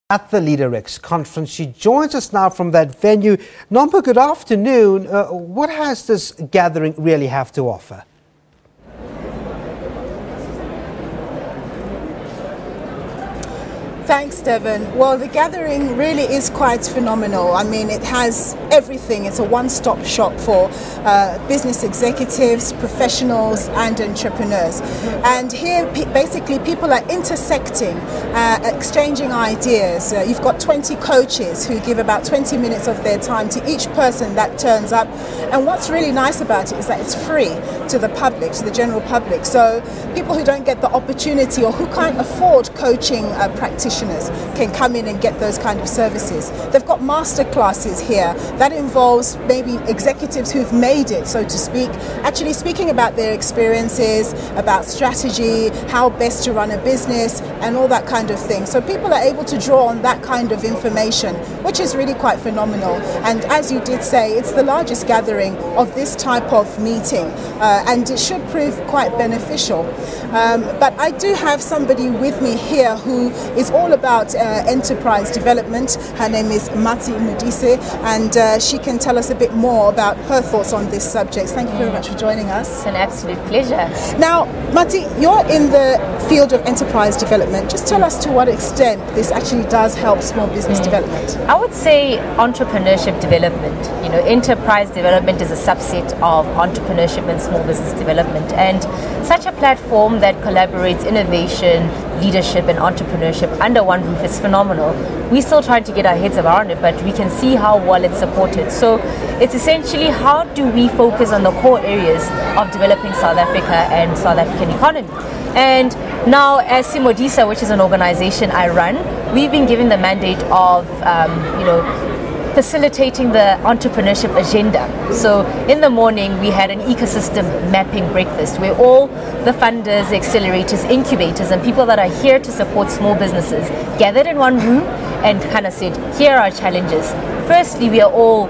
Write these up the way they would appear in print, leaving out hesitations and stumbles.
at the Leaderex conference. She joins us now from that venue. Nompu, good afternoon. What has this gathering really have to offer? Thanks, Devon. Well, the gathering really is quite phenomenal. I mean, it has everything. It's a one-stop shop for business executives, professionals, and entrepreneurs. And here, basically, people are intersecting, exchanging ideas. You've got 20 coaches who give about 20 minutes of their time to each person that turns up. And what's really nice about it is that it's free to the public, to the general public. So people who don't get the opportunity or who can't afford coaching practitioners can come in and get those kind of services. They've got master classes here that involves maybe executives who've made it, so to speak, actually speaking about their experiences, about strategy, how best to run a business, and all that kind of thing. So people are able to draw on that kind of information, which is really quite phenomenal. And as you did say, it's the largest gathering of this type of meeting, and it should prove quite beneficial. But I do have somebody with me here who is all about enterprise development. Her name is Mati Mudise, and she can tell us a bit more about her thoughts on this subject. Thank you very much for joining us. It's an absolute pleasure. Now, Mati, you're in the field of enterprise development. Just tell us to what extent this actually does help small business development. I would say entrepreneurship development. You know, enterprise development is a subset of entrepreneurship and small business development, and such a platform that collaborates innovation, leadership and entrepreneurship under one roof is phenomenal. We're still trying to get our heads around it, but we can see how well it's supported. So it's essentially, how do we focus on the core areas of developing South Africa and South African economy? And now, as Simodisa, which is an organization I run, we've been given the mandate of facilitating the entrepreneurship agenda. So in the morning we had an ecosystem mapping breakfast where all the funders, accelerators, incubators and people that are here to support small businesses gathered in one room and kind of said, here are our challenges. Firstly, we are all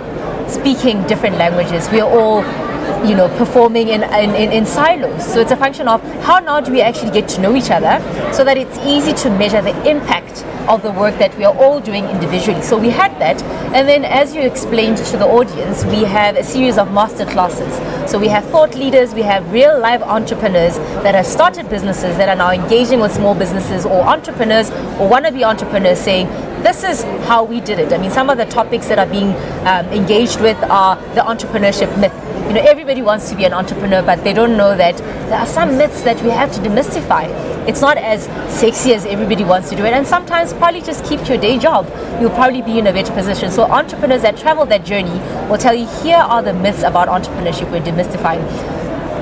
speaking different languages. We are all performing in silos. So it's a function of how now do we actually get to know each other so that it's easy to measure the impact of the work that we are all doing individually. So we had that, and then as you explained to the audience, we have a series of master classes. So we have thought leaders, we have real live entrepreneurs that have started businesses that are now engaging with small businesses or entrepreneurs or wannabe entrepreneurs saying, this is how we did it. I mean, some of the topics that are being engaged with are the entrepreneurship myth. You know, everybody wants to be an entrepreneur, but they don't know that there are some myths that we have to demystify. It's not as sexy as everybody wants to do it, and sometimes probably just keep to your day job. You'll probably be in a better position. So entrepreneurs that travel that journey will tell you, here are the myths about entrepreneurship we're demystifying.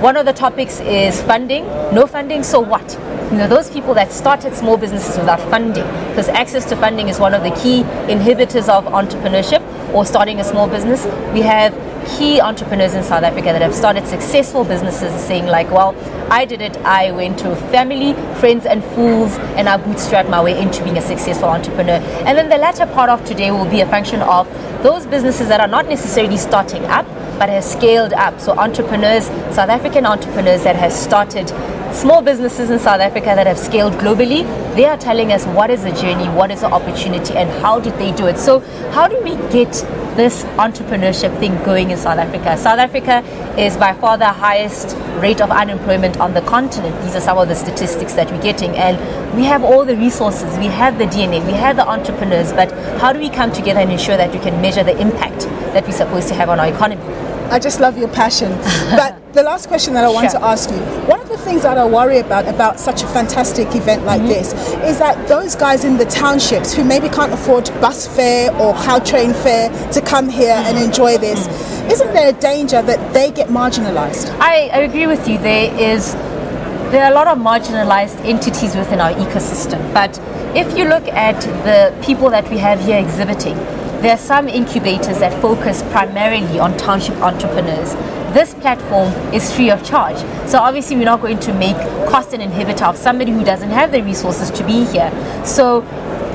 One of the topics is funding. No funding, so what? You know, those people that started small businesses without funding, because access to funding is one of the key inhibitors of entrepreneurship or starting a small business. We have key entrepreneurs in South Africa that have started successful businesses saying like, well, I did it. I went to family, friends and fools, and I bootstrapped my way into being a successful entrepreneur. And then the latter part of today will be a function of those businesses that are not necessarily starting up, but have scaled up. So entrepreneurs, South African entrepreneurs that have started small businesses in South Africa that have scaled globally, they are telling us what is the journey, what is the opportunity, and how did they do it. So how do we get this entrepreneurship thing going in South Africa? South Africa is by far the highest rate of unemployment on the continent. These are some of the statistics that we're getting, and we have all the resources, we have the DNA, we have the entrepreneurs, but how do we come together and ensure that we can measure the impact that we're supposed to have on our economy? I just love your passion. But the last question that I want to ask you, one of the things that I worry about such a fantastic event like this is that those guys in the townships who maybe can't afford bus fare or train fare to come here and enjoy this, isn't there a danger that they get marginalized? I agree with you. There are a lot of marginalized entities within our ecosystem, but if you look at the people that we have here exhibiting, there are some incubators that focus primarily on township entrepreneurs. This platform is free of charge. So obviously we're not going to make cost an inhibitor of somebody who doesn't have the resources to be here. So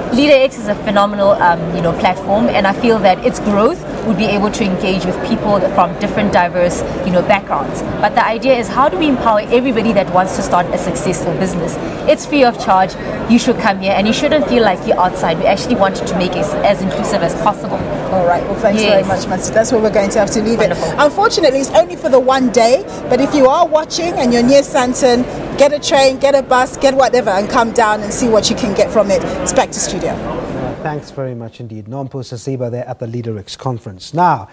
Leaderex is a phenomenal platform, and I feel that its growth would be able to engage with people from different diverse, backgrounds. But the idea is, how do we empower everybody that wants to start a successful business? It's free of charge. You should come here and you shouldn't feel like you're outside. We actually wanted to make it as inclusive as possible. All right, well, thanks very much, Matsu. That's where we're going to have to leave it. Unfortunately, it's only for the one day, but if you are watching and you're near Sandton, get a train, get a bus, get whatever, and come down and see what you can get from it. It's back to studio. Thanks very much indeed. Nompumelelo Siziba there at the Leaderex conference. Now,